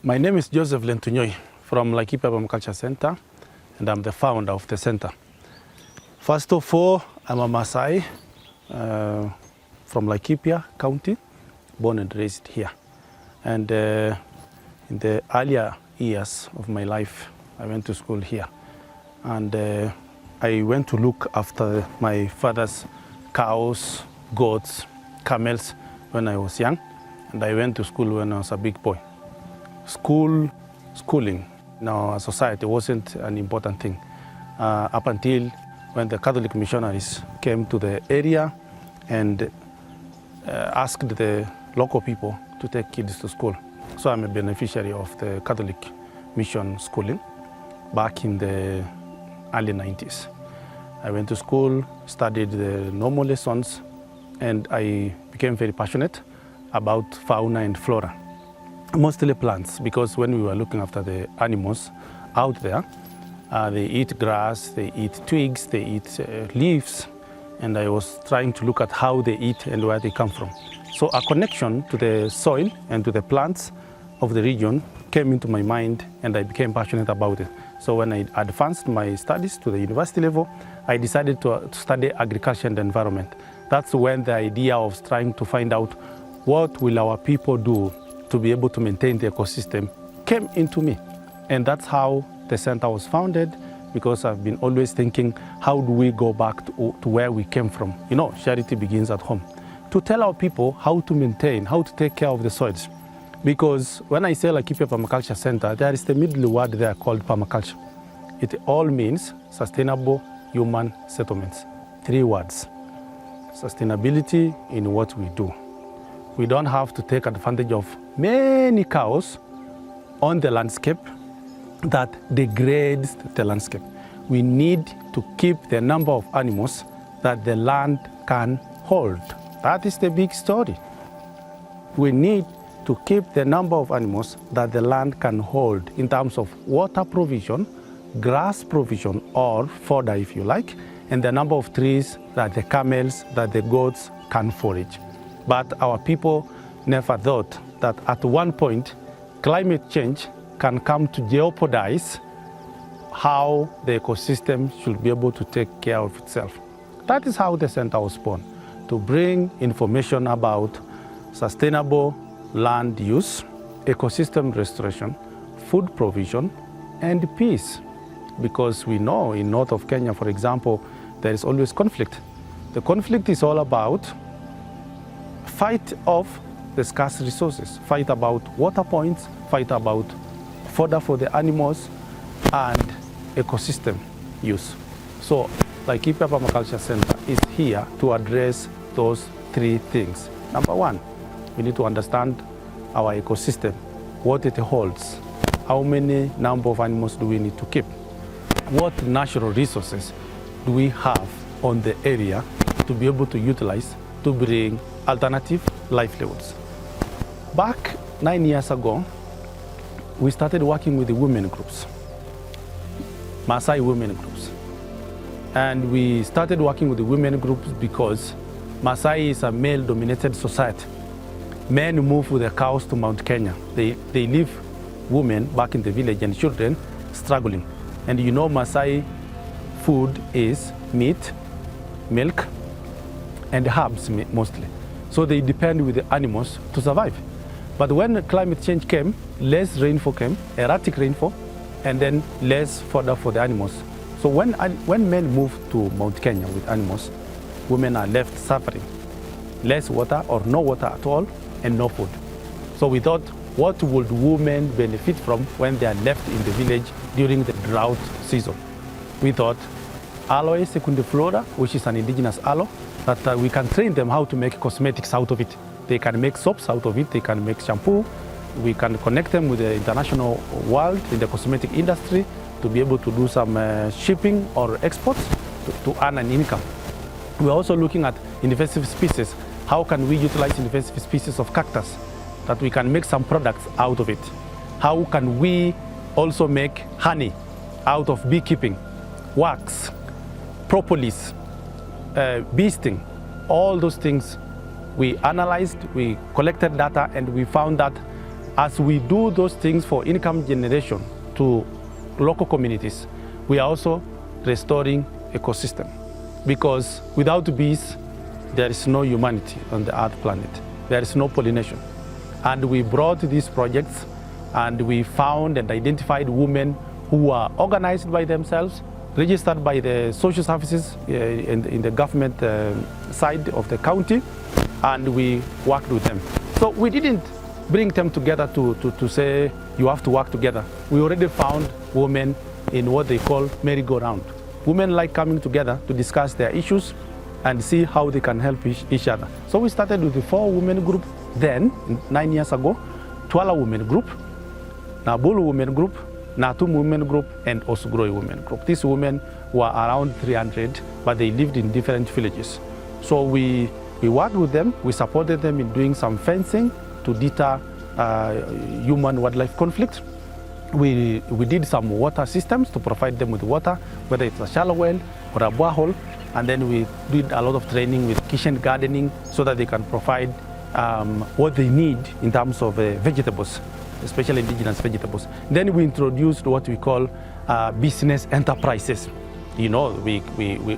My name is Joseph Lentunyoi from Laikipia Permaculture Centre, and I'm the founder of the center. First of all, I'm a Maasai from Laikipia County, born and raised here. And in the earlier years of my life, I went to school here. And I went to look after my father's cows, goats, camels when I was young. And I went to school when I was a big boy. Schooling in our society wasn't an important thing up until when the Catholic missionaries came to the area and asked the local people to take kids to school. So I'm a beneficiary of the Catholic mission schooling back in the early 90s. I went to school, studied the normal lessons, and I became very passionate about fauna and flora. Mostly plants, because when we were looking after the animals out there, they eat grass, they eat twigs, they eat leaves, and I was trying to look at how they eat and where they come from. So a connection to the soil and to the plants of the region came into my mind, and I became passionate about it. So when I advanced my studies to the university level, I decided to study agriculture and environment. That's when the idea of trying to find out what will our people do to be able to maintain the ecosystem came into me. And that's how the center was founded, because I've been always thinking, how do we go back to where we came from? You know, charity begins at home. To tell our people how to maintain, how to take care of the soils. Because when I say Laikipia Permaculture Centre, there is the middle word there called permaculture. It all means sustainable human settlements. 3 words. Sustainability in what we do. We don't have to take advantage of many cows on the landscape that degrades the landscape. We need to keep the number of animals that the land can hold. That is the big story. We need to keep the number of animals that the land can hold in terms of water provision, grass provision, or fodder if you like, and the number of trees that the camels, that the goats can forage. But our people never thought that at one point, climate change can come to jeopardize how the ecosystem should be able to take care of itself. That is how the center was born, to bring information about sustainable land use, ecosystem restoration, food provision, and peace. Because we know in north of Kenya, for example, there is always conflict. The conflict is all about fight of the scarce resources, fight about water points, fight about fodder for the animals, and ecosystem use. So Laikipia Permaculture Centre is here to address those 3 things. Number 1, we need to understand our ecosystem, what it holds, how many number of animals do we need to keep, what natural resources do we have on the area to be able to utilize to bring alternative livelihoods. Back 9 years ago, we started working with the women groups, Maasai women groups. And we started working with the women groups because Maasai is a male-dominated society. Men move with their cows to Mount Kenya. They leave women back in the village and children struggling. And you know Maasai food is meat, milk, and herbs mostly. So they depend with the animals to survive. But when climate change came, less rainfall came, erratic rainfall, and then less fodder for the animals. So when men move to Mount Kenya with animals, women are left suffering. Less water or no water at all, and no food. So we thought, what would women benefit from when they are left in the village during the drought season? We thought Aloe secundiflora, which is an indigenous aloe, that we can train them how to make cosmetics out of it. They can make soaps out of it, they can make shampoo. We can connect them with the international world in the cosmetic industry to be able to do some shipping or exports to earn an income. We're also looking at invasive species. How can we utilize invasive species of cactus that we can make some products out of it? How can we also make honey out of beekeeping, wax, propolis, bee sting, all those things we analyzed, we collected data, and we found that as we do those things for income generation to local communities, we are also restoring ecosystem. Because without bees, there is no humanity on the Earth planet. There is no pollination. And we brought these projects and we found and identified women who are organized by themselves, registered by the social services in the government side of the county, and we worked with them. So we didn't bring them together to say you have to work together. We already found women in what they call merry-go-round. Women like coming together to discuss their issues and see how they can help each other. So we started with the 4 women group then, 9 years ago, Tuala women group, Nabulu women group, Natum women group, and Osugroi women group. These women were around 300, but they lived in different villages. So we worked with them, we supported them in doing some fencing to deter human-wildlife conflict. We did some water systems to provide them with water, whether it's a shallow well or a borehole, and then we did a lot of training with kitchen gardening so that they can provide what they need in terms of vegetables, especially indigenous vegetables. Then we introduced what we call business enterprises. You know, we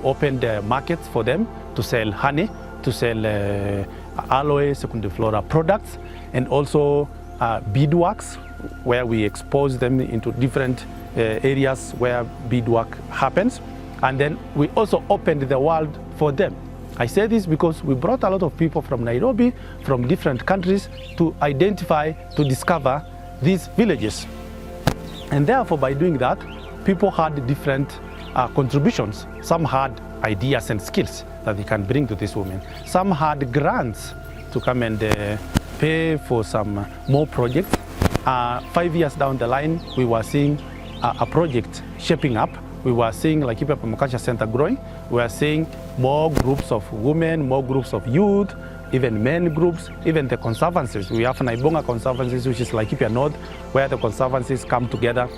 opened markets for them to sell honey, to sell aloe, secondary flora products, and also beadworks, where we expose them into different areas where beadwork happens. And then we also opened the world for them. I say this because we brought a lot of people from Nairobi, from different countries, to identify, to discover these villages. And therefore, by doing that, people had different contributions. Some had ideas and skills that they can bring to these women. Some had grants to come and pay for some more projects. 5 years down the line, we were seeing a project shaping up. We were seeing Laikipia Permaculture Centre growing. We were seeing more groups of women, more groups of youth, even men groups, even the conservancies. We have Naibonga conservancies, which is Laikipia North, where the conservancies come together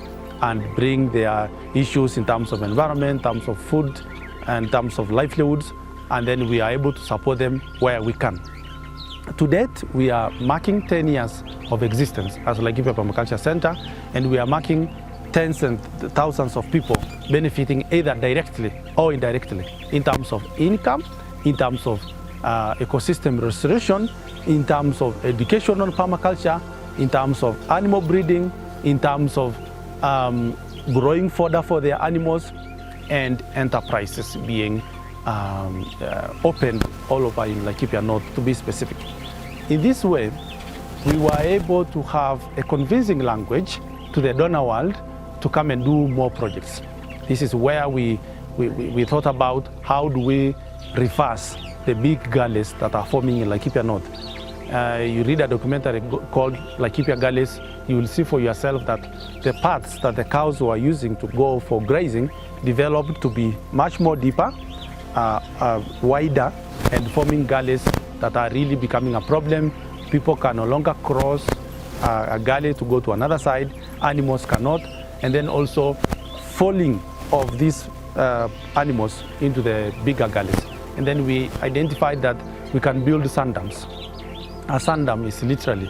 and bring their issues in terms of environment, in terms of food, and in terms of livelihoods, and then we are able to support them where we can. To date, we are marking 10 years of existence as Laikipia Permaculture Centre, and we are marking tens and thousands of people benefiting either directly or indirectly in terms of income, in terms of ecosystem restoration, in terms of education on permaculture, in terms of animal breeding, in terms of growing fodder for their animals, and enterprises being opened all over in Laikipia North, to be specific. In this way, we were able to have a convincing language to the donor world to come and do more projects. This is where we thought about how do we reverse the big gullies that are forming in Laikipia North. You read a documentary called Laikipia Gullies, you will see for yourself that the paths that the cows were using to go for grazing developed to be much more deeper, wider, and forming gullies that are really becoming a problem. People can no longer cross a gully to go to another side, animals cannot, and then also falling of these animals into the bigger gullies. And then we identified that we can build sand dams. A sand dam is literally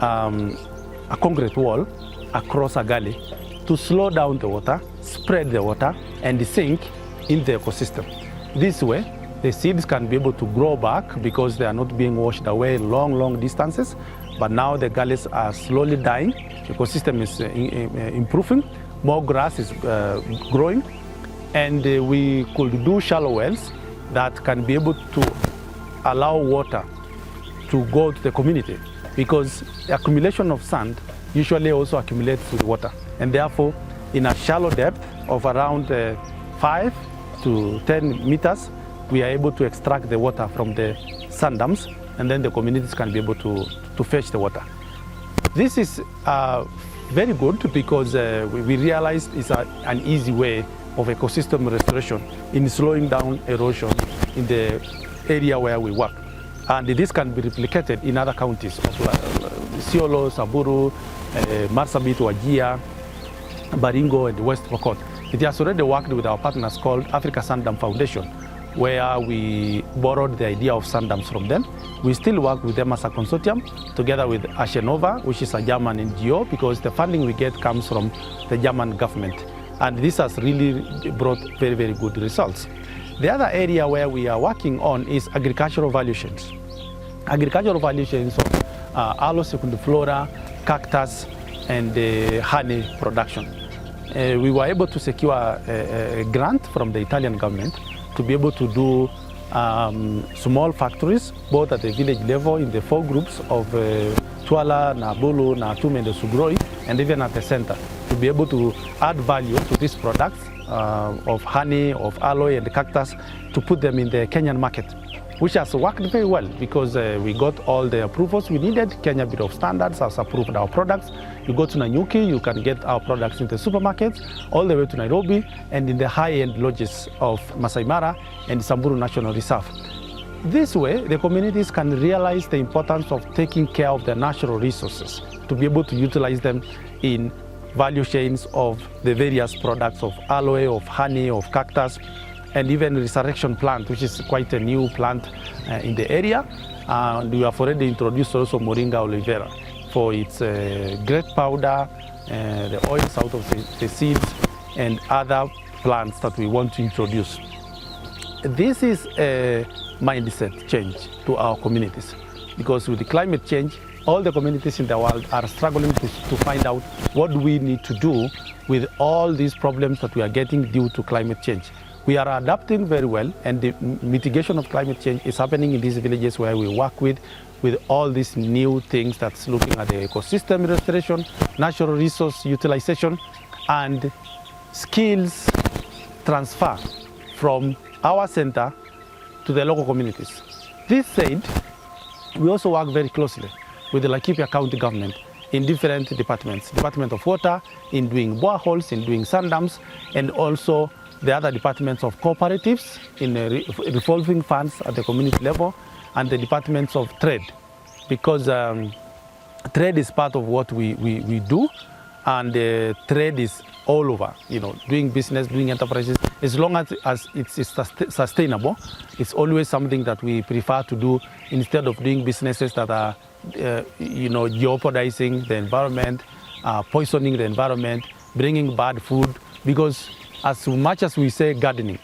a concrete wall across a gully to slow down the water, spread the water, and sink in the ecosystem. This way, the seeds can be able to grow back because they are not being washed away long distances. But now the gullies are slowly dying, the ecosystem is improving, more grass is growing, and we could do shallow wells that can be able to allow water to go to the community, because the accumulation of sand usually also accumulates with water, and therefore in a shallow depth of around 5 to 10 meters, we are able to extract the water from the sand dams, and then the communities can be able to fetch the water. This is very good because we realized it's an easy way of ecosystem restoration in slowing down erosion in the area where we work. And this can be replicated in other counties of Isiolo, Samburu, Marsabit, Wajir, Baringo, and West Pokot. It has already worked with our partners called Africa Sand Dam Foundation, where we borrowed the idea of sand-dams from them. We still work with them as a consortium, together with Ashenova, which is a German NGO, because the funding we get comes from the German government. And this has really brought very, very good results. The other area where we are working on is agricultural value chains. Agricultural value chains of aloe secundiflora, cactus, and honey production. We were able to secure a grant from the Italian government to be able to do small factories, both at the village level in the 4 groups of Tuala, Nabulu, Natum, and Osugroi, and even at the center, to be able to add value to these products of honey, of aloe, and cactus, to put them in the Kenyan market, which has worked very well because we got all the approvals we needed. Kenya Bureau of Standards has approved our products. You go to Nanyuki, you can get our products in the supermarkets, all the way to Nairobi, and in the high-end lodges of Maasai Mara and Samburu National Reserve. This way, the communities can realize the importance of taking care of their natural resources, to be able to utilize them in value chains of the various products of aloe, of honey, of cactus, and even resurrection plant, which is quite a new plant in the area. And we have already introduced also Moringa olivera for its grape powder, the oils out of the seeds, and other plants that we want to introduce. This is a mindset change to our communities, because with the climate change, all the communities in the world are struggling to find out what we need to do with all these problems that we are getting due to climate change. We are adapting very well, and the mitigation of climate change is happening in these villages where we work with all these new things that's looking at the ecosystem restoration, natural resource utilization, and skills transfer from our center to the local communities. This said, we also work very closely with the Laikipia County government in different departments. Department of Water, in doing boreholes, in doing sand dams, and also the other departments of cooperatives in revolving funds at the community level, and the departments of trade, because trade is part of what we do, and trade is all over, doing business, doing enterprises. As long as it's sustainable, it's always something that we prefer to do instead of doing businesses that are jeopardizing the environment, poisoning the environment, bringing bad food. Because as much as we say gardening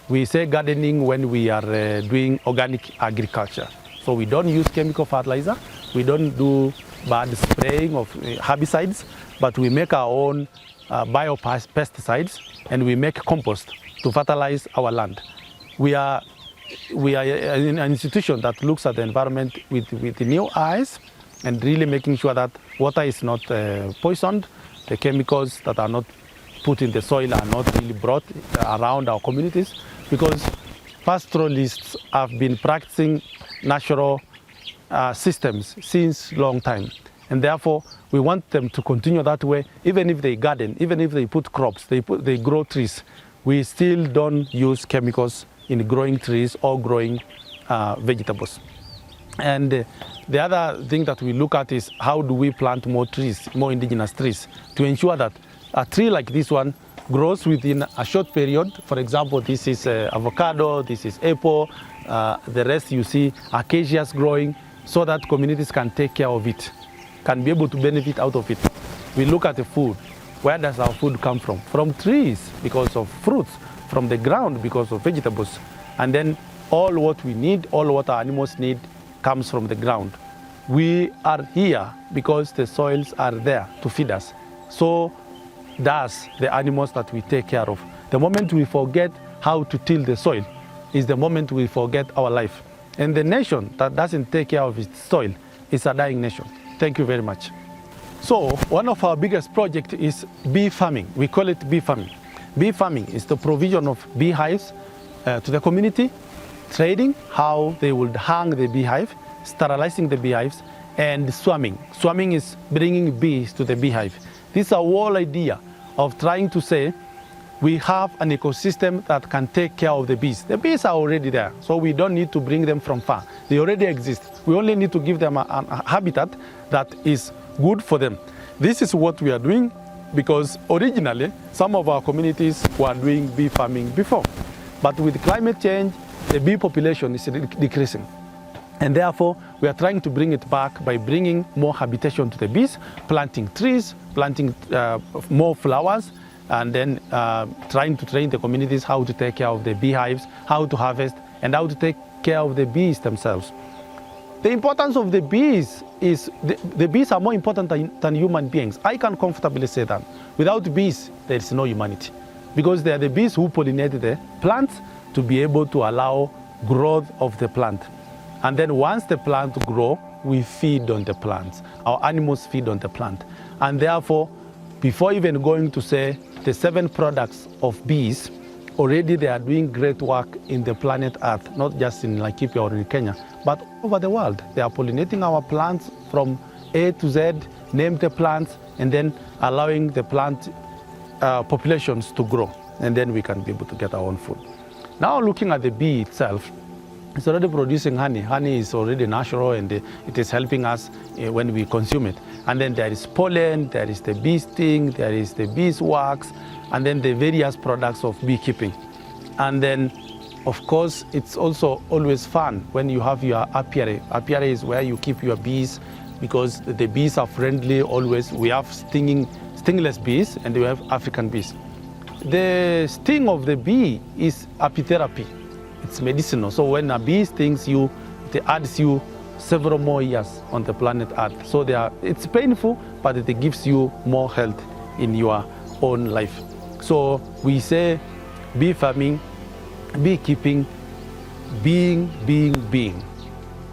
when we are doing organic agriculture. So we don't use chemical fertilizer, we don't do bad spraying of herbicides, but we make our own biopesticides, and we make compost to fertilize our land. We are an institution that looks at the environment with new eyes, and really making sure that water is not poisoned, the chemicals that are not put in the soil are not really brought around our communities, because pastoralists have been practicing natural systems since long time, and therefore we want them to continue that way. Even if they garden, even if they put crops, they grow trees, we still don't use chemicals in growing trees or growing vegetables. And the other thing that we look at is how do we plant more trees, more indigenous trees, to ensure that a tree like this one grows within a short period. For example, this is avocado, this is apple, the rest you see acacias growing, so that communities can take care of it, can be able to benefit out of it. We look at the food. Where does our food come from? From trees, because of fruits, from the ground, because of vegetables. And then all what we need, all what our animals need, comes from the ground. We are here because the soils are there to feed us. So does the animals that we take care of. The moment we forget how to till the soil is the moment we forget our life. And the nation that doesn't take care of its soil is a dying nation. Thank you very much. So one of our biggest projects is bee farming. We call it bee farming. Bee farming is the provision of beehives to the community, trading, how they would hang the beehive, sterilizing the beehives, and swarming. Swarming is bringing bees to the beehive. This is a whole idea of trying to say we have an ecosystem that can take care of the bees. The bees are already there, so we don't need to bring them from far. They already exist. We only need to give them a habitat that is good for them. This is what we are doing, because originally some of our communities were doing bee farming before. But with climate change the bee population is decreasing. And therefore, we are trying to bring it back by bringing more habitation to the bees, planting trees, planting more flowers, and then trying to train the communities how to take care of the beehives, how to harvest, and how to take care of the bees themselves. The importance of the bees is, the bees are more important than human beings. I can comfortably say that. Without bees, there is no humanity. Because they are the bees who pollinate the plants to be able to allow growth of the plant. And then once the plant grows, we feed on the plants. Our animals feed on the plant. And therefore, before even going to say the 7 products of bees, already they are doing great work in the planet Earth, not just in Laikipia or in Kenya, but over the world. They are pollinating our plants from A to Z, name the plants, and then allowing the plant populations to grow. And then we can be able to get our own food. Now looking at the bee itself, it's already producing honey. Honey is already natural and it is helping us when we consume it. And then there is pollen, there is the bee sting, there is the beeswax, and then the various products of beekeeping. And then, of course, it's also always fun when you have your apiary. Apiary is where you keep your bees because the bees are friendly always. We have stingless bees and we have African bees. The sting of the bee is apitherapy. It's medicinal. So when a bee stings you, it adds you several more years on the planet Earth. So it's painful, but it gives you more health in your own life. So we say bee farming, beekeeping, being.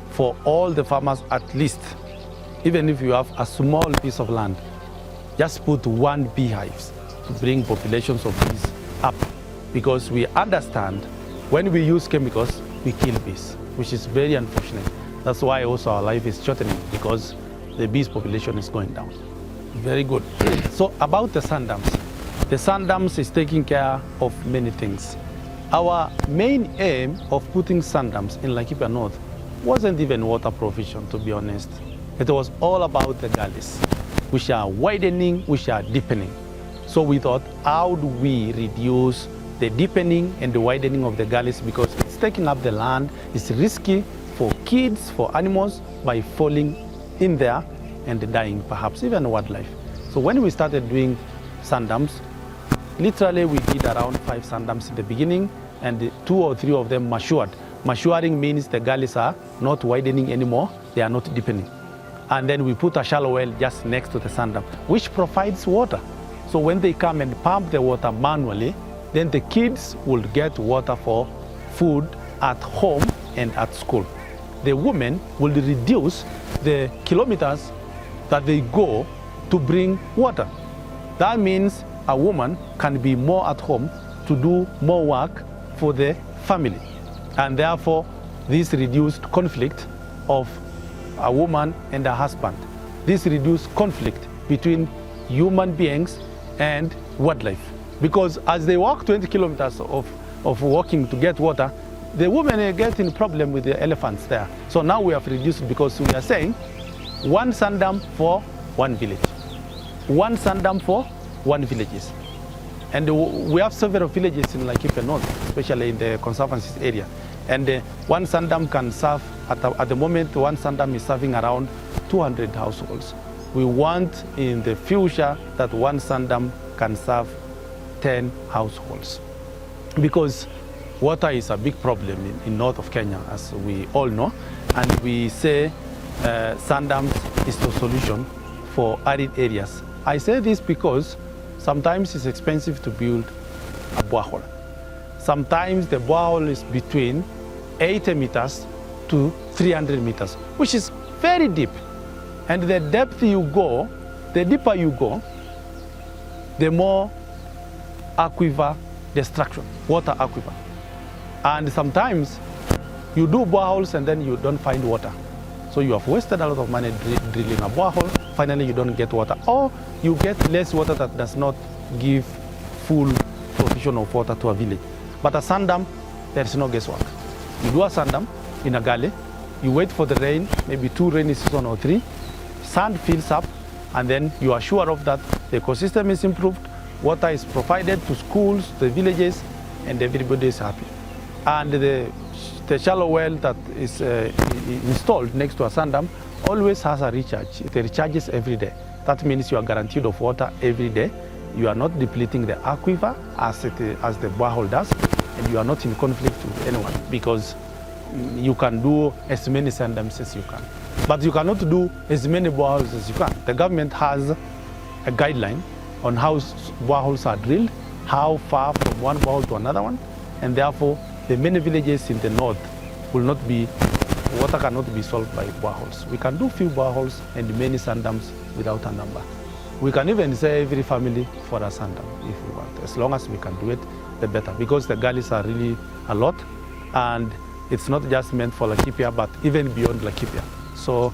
For all the farmers at least, even if you have a small piece of land, just put 1 beehive to bring populations of bees up. Because we understand when we use chemicals, we kill bees, which is very unfortunate. That's why also our life is shortening, because the bees population is going down. Very good. So about the sandams. The sandams is taking care of many things. Our main aim of putting sandams in Laikipia North wasn't even water provision, to be honest. It was all about the gullies, which are widening, which are deepening. So we thought, how do we reduce the deepening and the widening of the gullies, because it's taking up the land, it's risky for kids, for animals, by falling in there and dying, perhaps even wildlife. So when we started doing sandams, literally we did around 5 sandams in the beginning, and 2 or 3 of them matured. Maturing means the gullies are not widening anymore, they are not deepening. And then we put a shallow well just next to the sandam, which provides water. So when they come and pump the water manually, then the kids will get water for food at home and at school. The women will reduce the kilometers that they go to bring water. That means a woman can be more at home to do more work for the family. And therefore, this reduced conflict of a woman and a husband. This reduced conflict between human beings and wildlife. Because as they walk 20 kilometers of walking to get water, the women are getting problem with the elephants there. So now we have reduced, because we are saying 1 sandam for 1 village. 1 sandam for 1 villages. And we have several villages in Laikipia North, especially in the conservancy area. And 1 sandam can serve, at the moment, 1 sandam is serving around 200 households. We want in the future that 1 sandam can serve 10 households. Because water is a big problem in north of Kenya, as we all know. And we say sandams is the solution for arid areas. I say this because sometimes it's expensive to build a borehole. Sometimes the borehole is between 80 meters to 300 meters, which is very deep. And the depth you go, the deeper you go, the more aquifer destruction, water aquifer. And sometimes you do boreholes and then you don't find water. So you have wasted a lot of money drilling a borehole, finally you don't get water. Or you get less water that does not give full provision of water to a village. But a sandam, there is no guesswork. You do a sandam in a gully, you wait for the rain, maybe 2 rainy seasons or 3, sand fills up, and then you are sure of that the ecosystem is improved, water is provided to schools, the villages, and everybody is happy. And the the shallow well that is installed next to a sand dam always has a recharge. It recharges every day. That means you are guaranteed of water every day. You are not depleting the aquifer as the borehole does, and you are not in conflict with anyone because you can do as many sand dams as you can. But you cannot do as many boreholes as you can. The government has a guideline on how boreholes are drilled, how far from one borehole to another one, and therefore the many villages in the north will not be, water cannot be solved by boreholes. We can do few boreholes and many sand dams without a number. We can even say every family for a sand dam if we want. As long as we can do it, the better, because the gullies are really a lot, and it's not just meant for Laikipia, but even beyond Laikipia. So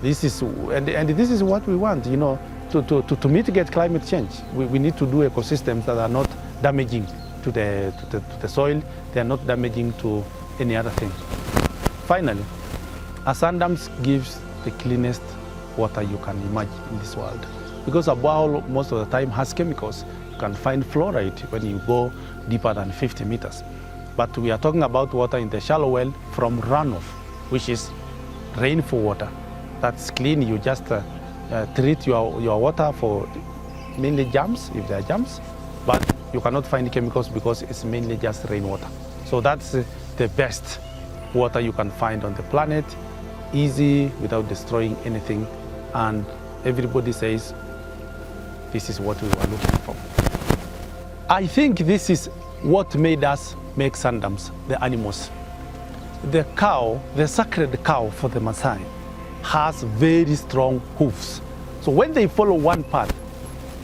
this is, and this is what we want, you know, to mitigate climate change. We need to do ecosystems that are not damaging to the soil, they are not damaging to any other thing. Finally, a sand dam gives the cleanest water you can imagine in this world. Because a borehole most of the time has chemicals. You can find fluoride when you go deeper than 50 meters. But we are talking about water in the shallow well from runoff, which is rainfall water. That's clean. You just treat your water for mainly germs, if there are germs, but you cannot find chemicals because it's mainly just rainwater. So that's the best water you can find on the planet, easy, without destroying anything, and everybody says this is what we were looking for. I think this is what made us make sand dams, the animals. The cow, the sacred cow for the Maasai, has very strong hooves. So when they follow one path,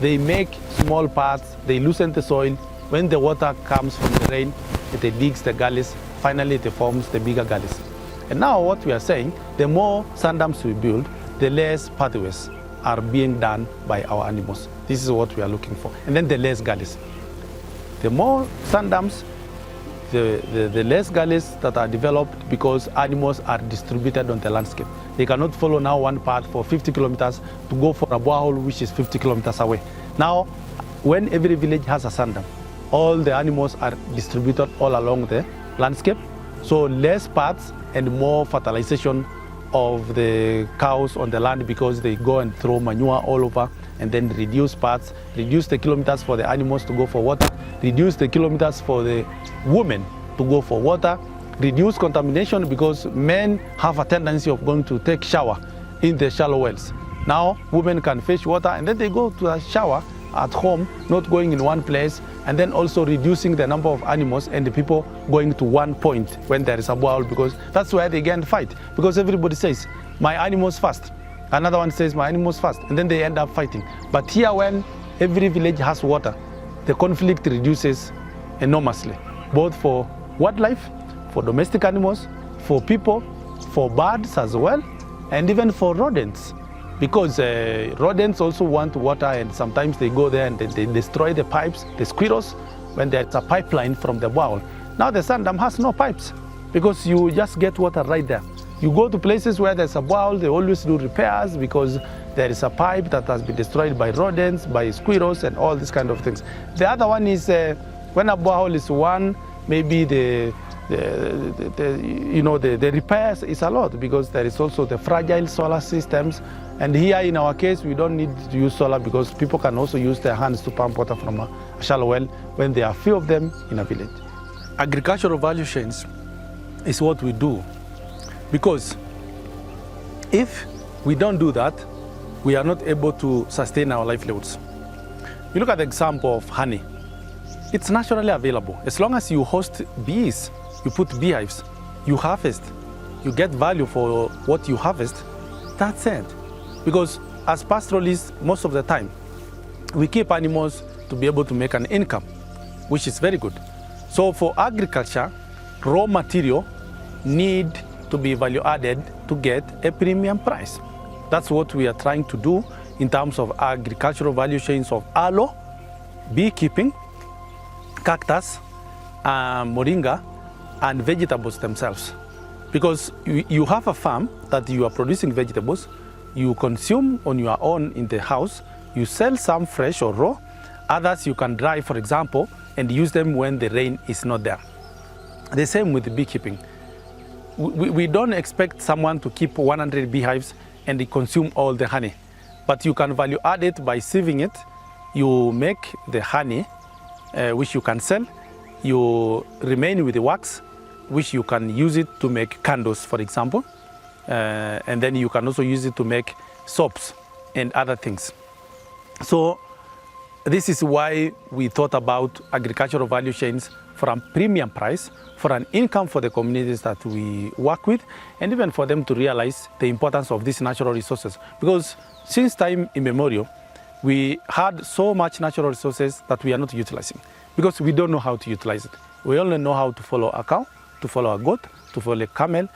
they make small paths, they loosen the soil. When the water comes from the rain, it digs the gullies, finally it forms the bigger gullies. And now what we are saying, the more sand dams we build, the less pathways are being done by our animals. This is what we are looking for. And then the less gullies. The more sand dams, the less gullies that are developed because animals are distributed on the landscape. They cannot follow now one path for 50 kilometers to go for a borehole which is 50 kilometers away. Now, when every village has a sand dam, all the animals are distributed all along the landscape. So less paths and more fertilization of the cows on the land because they go and throw manure all over, and then reduce paths, reduce the kilometers for the animals to go for water, reduce the kilometers for the women to go for water, reduce contamination because men have a tendency of going to take shower in the shallow wells. Now women can fetch water and then they go to a shower at home, not going in one place, and then also reducing the number of animals and the people going to one point when there is a borehole, because that's where they get in fight, because everybody says my animals first, another one says my animals first, and then they end up fighting. But here, when every village has water, the conflict reduces enormously, both for wildlife, for domestic animals, for people, for birds as well, and even for rodents. Because rodents also want water, and sometimes they go there and they destroy the pipes, the squirrels, when there's a pipeline from the borehole. Now the sand dam has no pipes because you just get water right there. You go to places where there's a borehole, they always do repairs because there is a pipe that has been destroyed by rodents, by squirrels, and all these kind of things. The other one is when a borehole is one, maybe the repairs is a lot because there is also the fragile solar systems. And here in our case, we don't need to use solar because people can also use their hands to pump water from a shallow well when there are few of them in a village. Agricultural value chains is what we do, because if we don't do that, we are not able to sustain our livelihoods. You look at the example of honey. It's naturally available. As long as you host bees, you put beehives, you harvest, you get value for what you harvest, that's it. Because as pastoralists, most of the time, we keep animals to be able to make an income, which is very good. So for agriculture, raw material need to be value added to get a premium price. That's what we are trying to do in terms of agricultural value chains of aloe, beekeeping, cactus, moringa, and vegetables themselves. Because you have a farm that you are producing vegetables, you consume on your own in the house, you sell some fresh or raw, others you can dry, for example, and use them when the rain is not there. The same with the beekeeping. we don't expect someone to keep 100 beehives and they consume all the honey. But you can value add it by sieving it. You make the honey, which you can sell. You remain with the wax, which you can use it to make candles, for example. And then you can also use it to make soaps and other things. So this is why we thought about agricultural value chains for a premium price, for an income for the communities that we work with, and even for them to realize the importance of these natural resources. Because since time immemorial, we had so much natural resources that we are not utilizing because we don't know how to utilize it. We only know how to follow a cow, to follow a goat, to follow a camel,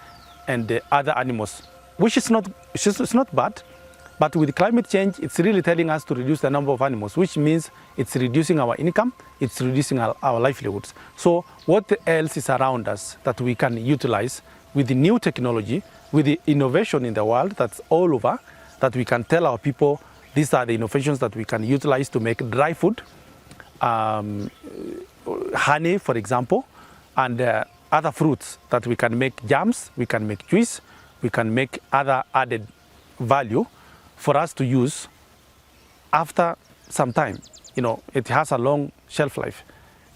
and the other animals, which is not bad. But with climate change, it's really telling us to reduce the number of animals, which means it's reducing our income, it's reducing our livelihoods. So what else is around us that we can utilize with the new technology, with the innovation in the world that's all over, that we can tell our people these are the innovations that we can utilize to make dry food, honey, for example, and other fruits that we can make jams, we can make juice, we can make other added value for us to use after some time. You know, it has a long shelf life,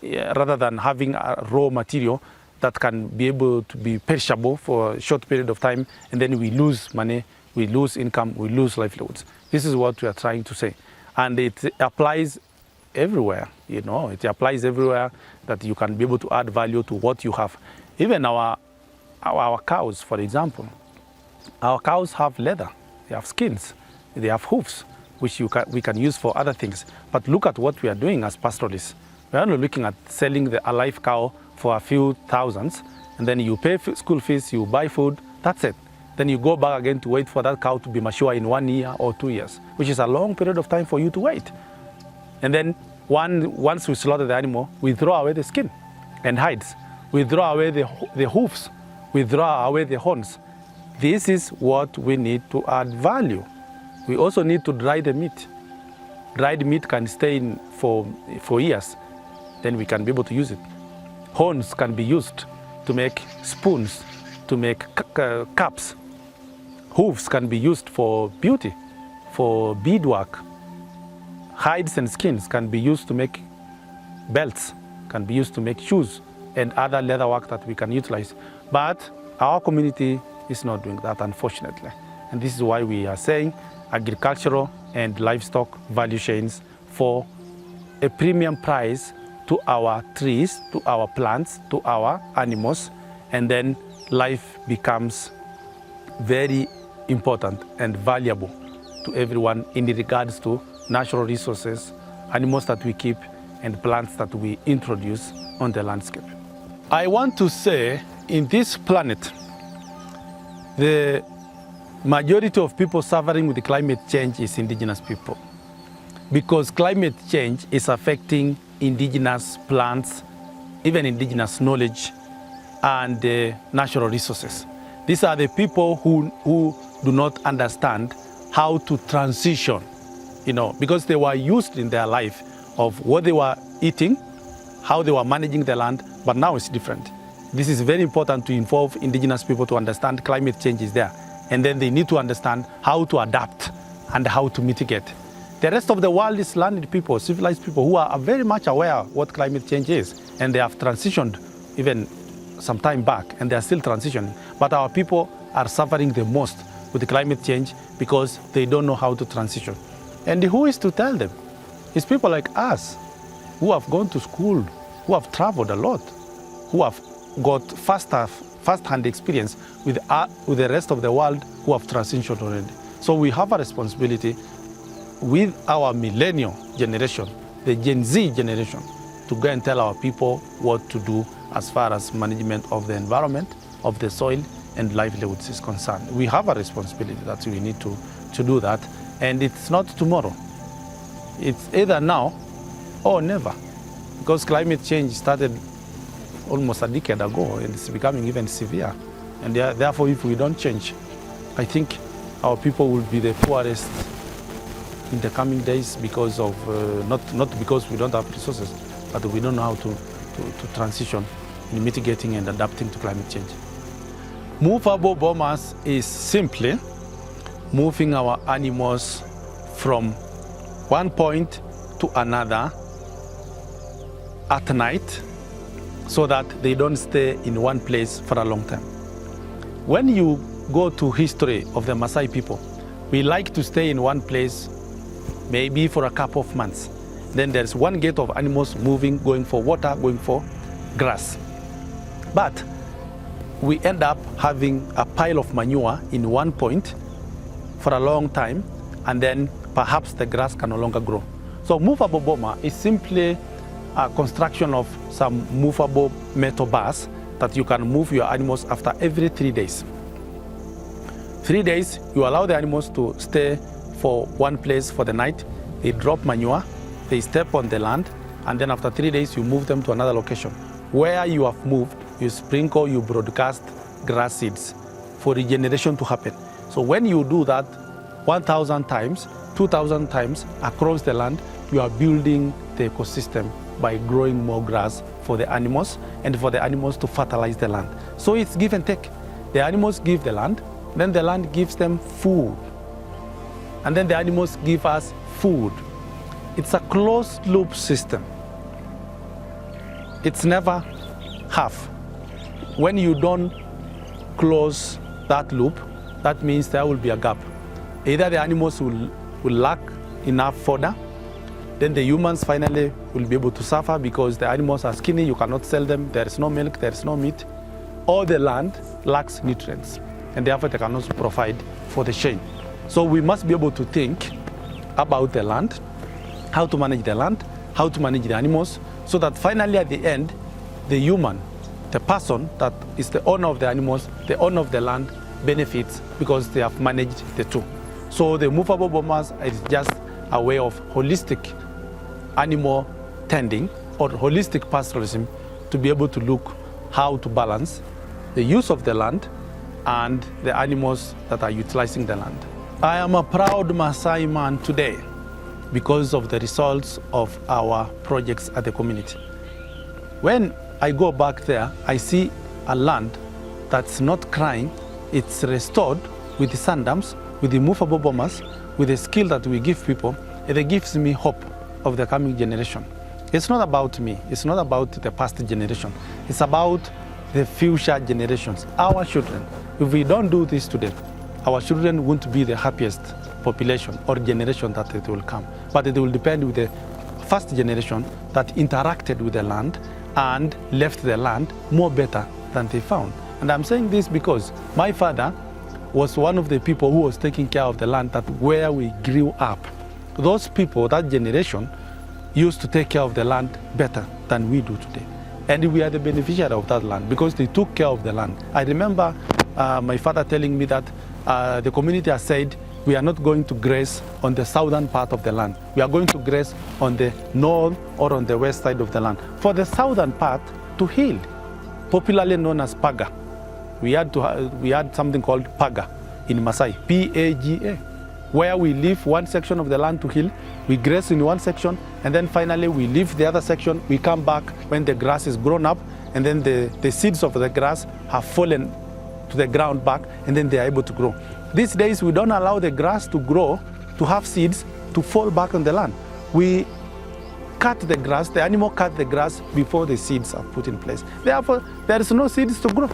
rather than having a raw material that can be able to be perishable for a short period of time, and then we lose money, we lose income, we lose livelihoods. This is what we are trying to say. And it applies everywhere, you know, it applies everywhere that you can be able to add value to what you have. Even our cows, for example, our cows have leather, they have skins, they have hooves, which we can use for other things. But look at what we are doing as pastoralists. We are only looking at selling the alive cow for a few thousands, and then you pay school fees, you buy food, that's it. Then you go back again to wait for that cow to be mature in 1 year or 2 years, which is a long period of time for you to wait. And then once we slaughter the animal, we throw away the skin and hides. We throw away the hooves, we throw away the horns. This is what we need to add value. We also need to dry the meat. Dried meat can stay in for years, then we can be able to use it. Horns can be used to make spoons, to make cups. Hooves can be used for beauty, for beadwork. Hides and skins can be used to make belts, can be used to make shoes and other leather work that we can utilize. But our community is not doing that, unfortunately. And this is why we are saying agricultural and livestock value chains for a premium price to our trees, to our plants, to our animals, and then life becomes very important and valuable to everyone in regards to natural resources, animals that we keep, and plants that we introduce on the landscape. I want to say, in this planet, the majority of people suffering with the climate change is indigenous people, because climate change is affecting indigenous plants, even indigenous knowledge, and natural resources. These are the people who do not understand how to transition, you know, because they were used in their life of what they were eating, how they were managing the land, but now it's different. This is very important to involve indigenous people to understand climate change is there. And then they need to understand how to adapt and how to mitigate. The rest of the world is landed people, civilized people who are very much aware of what climate change is. And they have transitioned even some time back, and they are still transitioning. But our people are suffering the most with the climate change because they don't know how to transition. And who is to tell them? It's people like us who have gone to school, who have traveled a lot, who have got first-hand experience with the rest of the world who have transitioned already. So we have a responsibility with our millennial generation, the Gen Z generation, to go and tell our people what to do as far as management of the environment, of the soil, and livelihoods is concerned. We have a responsibility that we need to do that, and it's not tomorrow. It's either now or never, because climate change started almost a decade ago, and it's becoming even severe. And therefore, if we don't change, I think our people will be the poorest in the coming days because of, not because we don't have resources, but we don't know how to transition in mitigating and adapting to climate change. Moveable Bomas is simply moving our animals from one point to another at night so that they don't stay in one place for a long time. When you go to history of the Maasai people, we like to stay in one place maybe for a couple of months. Then there's one gate of animals moving, going for water, going for grass. But we end up having a pile of manure in one point for a long time, and then perhaps the grass can no longer grow. So movable boma is simply a construction of some movable metal bars that you can move your animals after every 3 days. 3 days, you allow the animals to stay for one place for the night. They drop manure, they step on the land, and then after 3 days, you move them to another location. Where you have moved, you sprinkle, you broadcast grass seeds for regeneration to happen. So when you do that 1,000 times, 2,000 times across the land, you are building the ecosystem by growing more grass for the animals and for the animals to fertilize the land. So it's give and take. The animals give the land, then the land gives them food, and then the animals give us food. It's a closed loop system. It's never half. When you don't close that loop, that means there will be a gap. Either the animals will lack enough fodder, then the humans finally will be able to suffer because the animals are skinny, you cannot sell them, there is no milk, there is no meat, or the land lacks nutrients, and therefore they cannot provide for the chain. So we must be able to think about the land, how to manage the land, how to manage the animals, so that finally at the end, the human, the person that is the owner of the animals, the owner of the land, benefits because they have managed the two. So the movable bomas is just a way of holistic animal tending or holistic pastoralism to be able to look how to balance the use of the land and the animals that are utilizing the land. I am a proud Maasai man today because of the results of our projects at the community. When I go back there, I see a land that's not crying, it's restored with the sand dams, with the movable bomas, with the skill that we give people, and it gives me hope of the coming generation. It's not about me, it's not about the past generation, it's about the future generations, our children. If we don't do this today, our children won't be the happiest population or generation that it will come. But it will depend with the first generation that interacted with the land and left the land more better than they found. And I'm saying this because my father was one of the people who was taking care of the land that where we grew up. Those people, that generation, used to take care of the land better than we do today. And we are the beneficiary of that land because they took care of the land. I remember my father telling me that the community has said, we are not going to graze on the southern part of the land. We are going to graze on the north or on the west side of the land. For the southern part to heal, popularly known as paga. We had something called paga in Maasai, P-A-G-A, where we leave one section of the land to heal, we graze in one section, and then finally we leave the other section, we come back when the grass is grown up, and then the seeds of the grass have fallen to the ground back, and then they are able to grow. These days, we don't allow the grass to grow, to have seeds, to fall back on the land. We cut the grass, the animal cut the grass before the seeds are put in place. Therefore, there is no seeds to grow.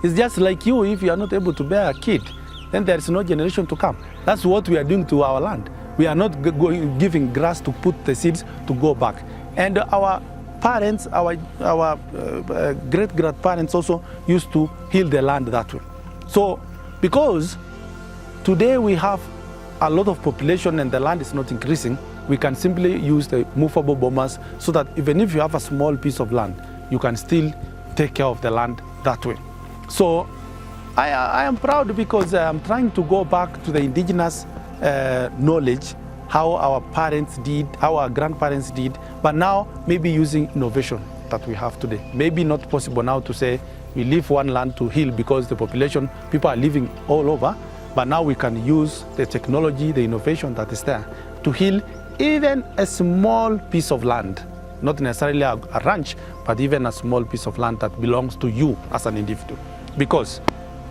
It's just like you, if you are not able to bear a kid, then there is no generation to come. That's what we are doing to our land. We are not giving grass to put the seeds to go back. And our parents, our great-grandparents also used to heal the land that way. So, because today we have a lot of population and the land is not increasing, we can simply use the movable bomas so that even if you have a small piece of land, you can still take care of the land that way. So I am proud because I'm trying to go back to the indigenous knowledge, how our parents did, how our grandparents did, but now maybe using innovation that we have today. Maybe not possible now to say we leave one land to heal because the population, people are living all over, but now we can use the technology, the innovation that is there to heal even a small piece of land, not necessarily a ranch, but even a small piece of land that belongs to you as an individual. Because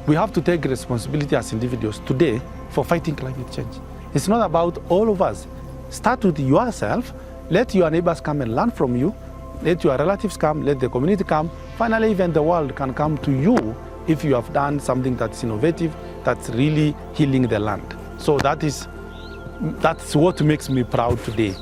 we have to take responsibility as individuals today for fighting climate change. It's not about all of us. Start with yourself, let your neighbors come and learn from you, let your relatives come, let the community come. Finally, even the world can come to you if you have done something that's innovative, that's really healing the land. So that's what makes me proud today.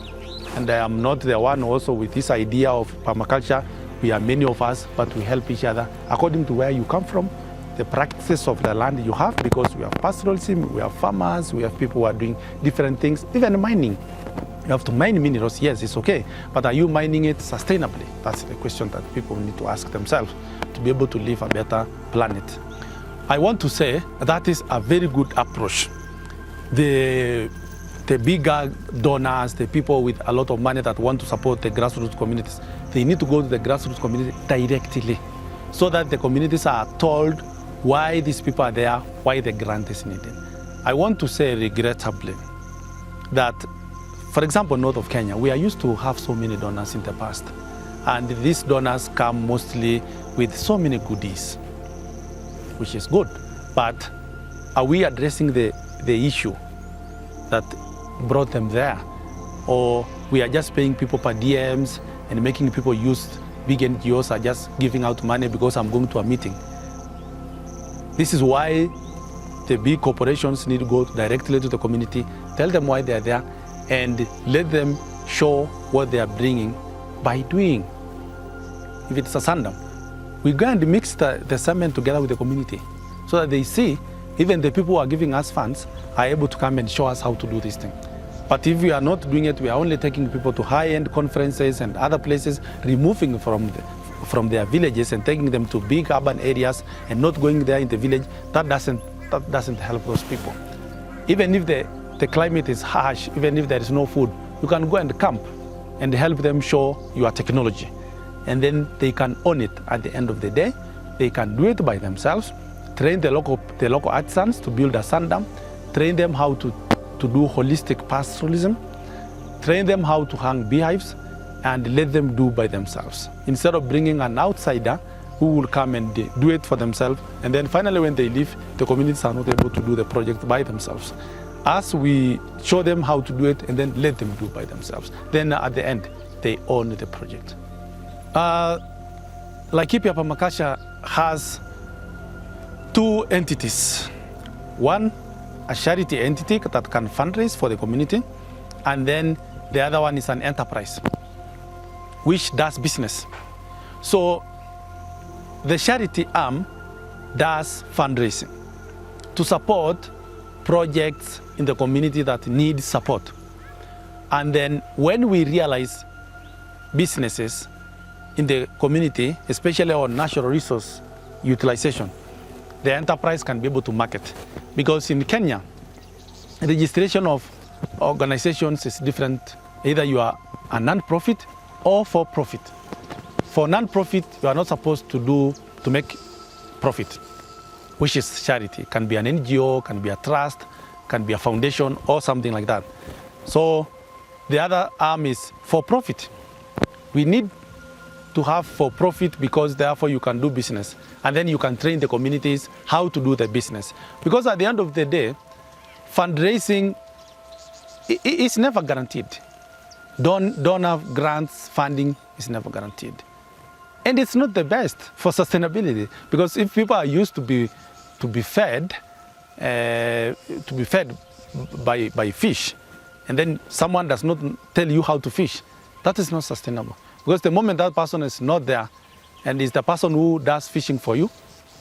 And I am not the one also with this idea of permaculture. We are many of us, but we help each other according to where you come from, the practices of the land you have, because we have pastoralism, we have farmers, we have people who are doing different things, even mining. You have to mine minerals, yes, it's okay, but are you mining it sustainably? That's the question that people need to ask themselves to be able to live a better planet. I want to say that is a very good approach. The bigger donors, the people with a lot of money that want to support the grassroots communities, they need to go to the grassroots community directly so that the communities are told why these people are there, why the grant is needed. I want to say regrettably that, for example, north of Kenya, we are used to have so many donors in the past. And these donors come mostly with so many goodies, which is good. But are we addressing the issue that brought them there? Or we are just paying people per DMs and making people use big NGOs are just giving out money because I'm going to a meeting. This is why the big corporations need to go directly to the community, tell them why they are there, and let them show what they are bringing by doing. If it's a sandam, we go and mix the cement together with the community so that they see even the people who are giving us funds are able to come and show us how to do this thing. But if we are not doing it, we are only taking people to high-end conferences and other places, removing from their villages and taking them to big urban areas and not going there in the village. That doesn't help those people. Even if the climate is harsh, even if there is no food, you can go and camp and help them show your technology. And then they can own it at the end of the day. They can do it by themselves, train the local artisans to build a sandam, train them how to do holistic pastoralism, train them how to hang beehives, and let them do by themselves. Instead of bringing an outsider who will come and do it for themselves, and then finally when they leave, the communities are not able to do the project by themselves. As we show them how to do it and then let them do by themselves, then at the end, they own the project. Laikipia Permaculture has two entities. One, a charity entity that can fundraise for the community, and then the other one is an enterprise which does business. So the charity arm does fundraising to support projects in the community that need support. And then when we realize businesses in the community, especially on natural resource utilization, the enterprise can be able to market. Because in Kenya, registration of organizations is different. Either you are a non-profit or for-profit. For non-profit, you are not supposed to make profit, which is charity. Can be an NGO, can be a trust, can be a foundation or something like that. So the other arm is for-profit. We need to have for-profit because therefore you can do business. And then you can train the communities how to do the business. Because at the end of the day, fundraising is never guaranteed. Donor grants funding is never guaranteed. And it's not the best for sustainability, because if people are used to be fed by fish, and then someone does not tell you how to fish, that is not sustainable. Because the moment that person is not there, and is the person who does fishing for you,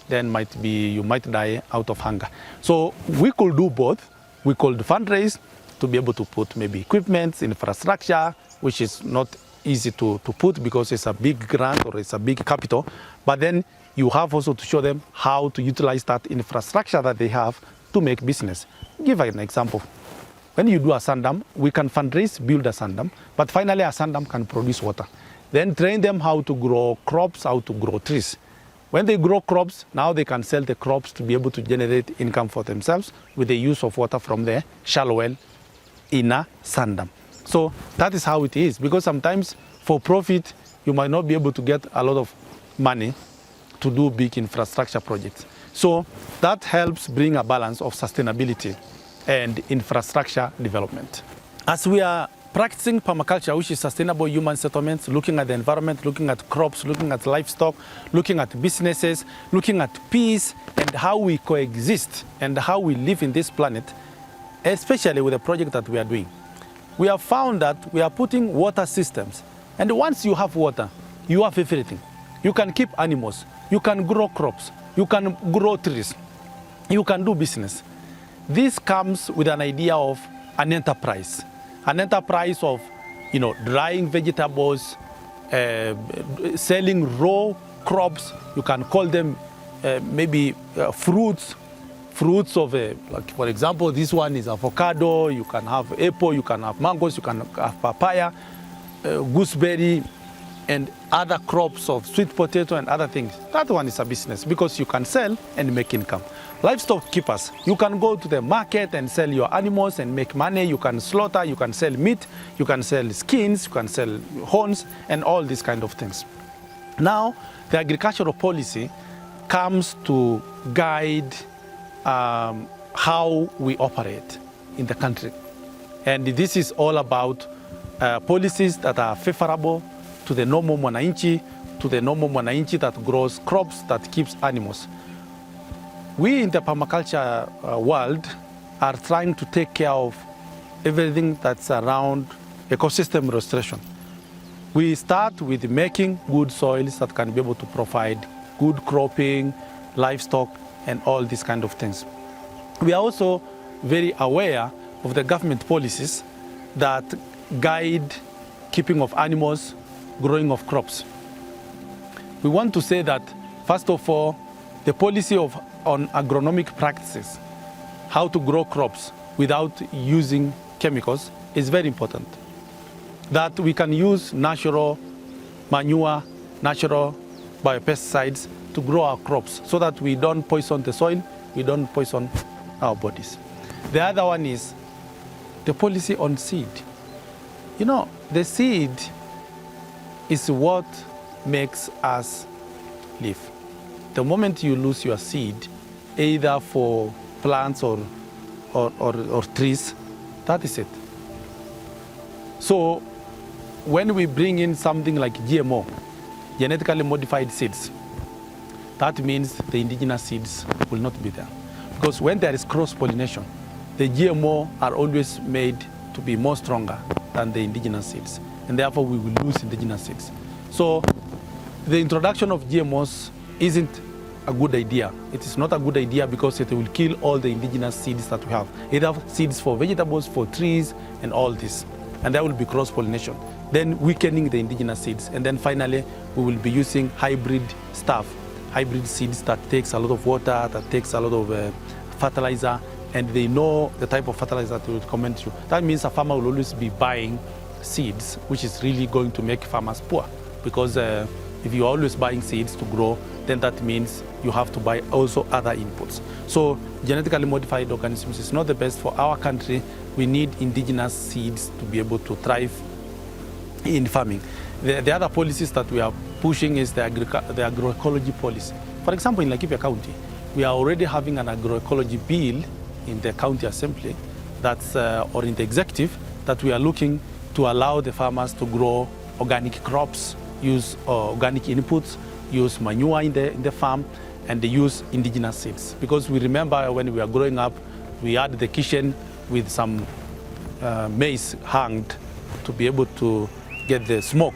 then you might die out of hunger. So we could do both. We could fundraise to be able to put maybe equipment, infrastructure, which is not easy to put because it's a big grant or it's a big capital. But then you have also to show them how to utilize that infrastructure that they have to make business. Give an example. When you do a sandam, we can fundraise, build a sandam, but finally a sandam can produce water. Then train them how to grow crops, how to grow trees. When they grow crops, now they can sell the crops to be able to generate income for themselves with the use of water from the shallow well in a sandam. So that is how it is, because sometimes for profit, you might not be able to get a lot of money to do big infrastructure projects. So that helps bring a balance of sustainability and infrastructure development. As we are practicing permaculture, which is sustainable human settlements, looking at the environment, looking at crops, looking at livestock, looking at businesses, looking at peace and how we coexist and how we live in this planet, especially with the project that we are doing. We have found that we are putting water systems, and once you have water, you have everything. You can keep animals, you can grow crops, you can grow trees, you can do business. This comes with an idea of an enterprise of, drying vegetables, selling raw crops. You can call them fruits of, like for example, this one is avocado. You can have apple, you can have mangoes, you can have papaya, gooseberry, and other crops of sweet potato and other things. That one is a business because you can sell and make income. Livestock keepers, you can go to the market and sell your animals and make money. You can slaughter, you can sell meat, you can sell skins, you can sell horns, and all these kind of things. Now, the agricultural policy comes to guide how we operate in the country. And this is all about policies that are favorable to the normal mwananchi, that grows crops, that keeps animals. We in the permaculture world are trying to take care of everything that's around ecosystem restoration. We start with making good soils that can be able to provide good cropping, livestock, and all these kind of things. We are also very aware of the government policies that guide keeping of animals, growing of crops. We want to say that, first of all, the policy on agronomic practices, how to grow crops without using chemicals, is very important. That we can use natural manure, natural biopesticides to grow our crops so that we don't poison the soil, we don't poison our bodies. The other one is the policy on seed. The seed is what makes us live. The moment you lose your seed, either for plants or trees, that is it. So when we bring in something like GMO, genetically modified seeds, that means the indigenous seeds will not be there. Because when there is cross-pollination, the GMO are always made to be more stronger than the indigenous seeds, and therefore we will lose indigenous seeds. So the introduction of GMOs isn't a good idea. It is not a good idea because it will kill all the indigenous seeds that we have. Either seeds for vegetables, for trees, and all this. And there will be cross-pollination. Then weakening the indigenous seeds. And then finally, we will be using hybrid stuff, hybrid seeds that takes a lot of water, that takes a lot of fertilizer, and they know the type of fertilizer that we recommend to. That means a farmer will always be buying seeds, which is really going to make farmers poor. Because if you're always buying seeds to grow, then that means you have to buy also other inputs. So genetically modified organisms is not the best for our country. We need indigenous seeds to be able to thrive in farming. The other policies that we are pushing is the agroecology policy. For example, in Laikipia County, we are already having an agroecology bill in the county assembly or in the executive, that we are looking to allow the farmers to grow organic crops, use organic inputs, use manure in the farm, and they use indigenous seeds. Because we remember when we were growing up, we had the kitchen with some maize hanged to be able to get the smoke,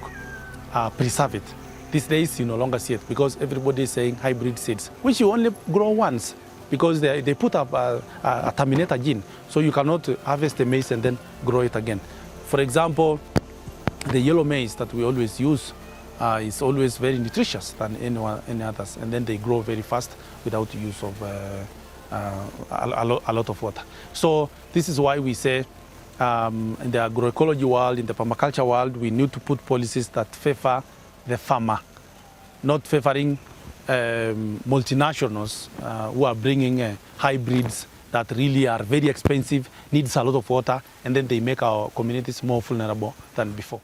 preserve it. These days you no longer see it because everybody is saying hybrid seeds, which you only grow once because they put up a terminator gene, so you cannot harvest the maize and then grow it again. For example, the yellow maize that we always use is always very nutritious than any others, and then they grow very fast without the use of a lot of water. So this is why we say in the agroecology world, in the permaculture world, we need to put policies that favor the farmer, not favoring multinationals who are bringing hybrids that really are very expensive, needs a lot of water, and then they make our communities more vulnerable than before.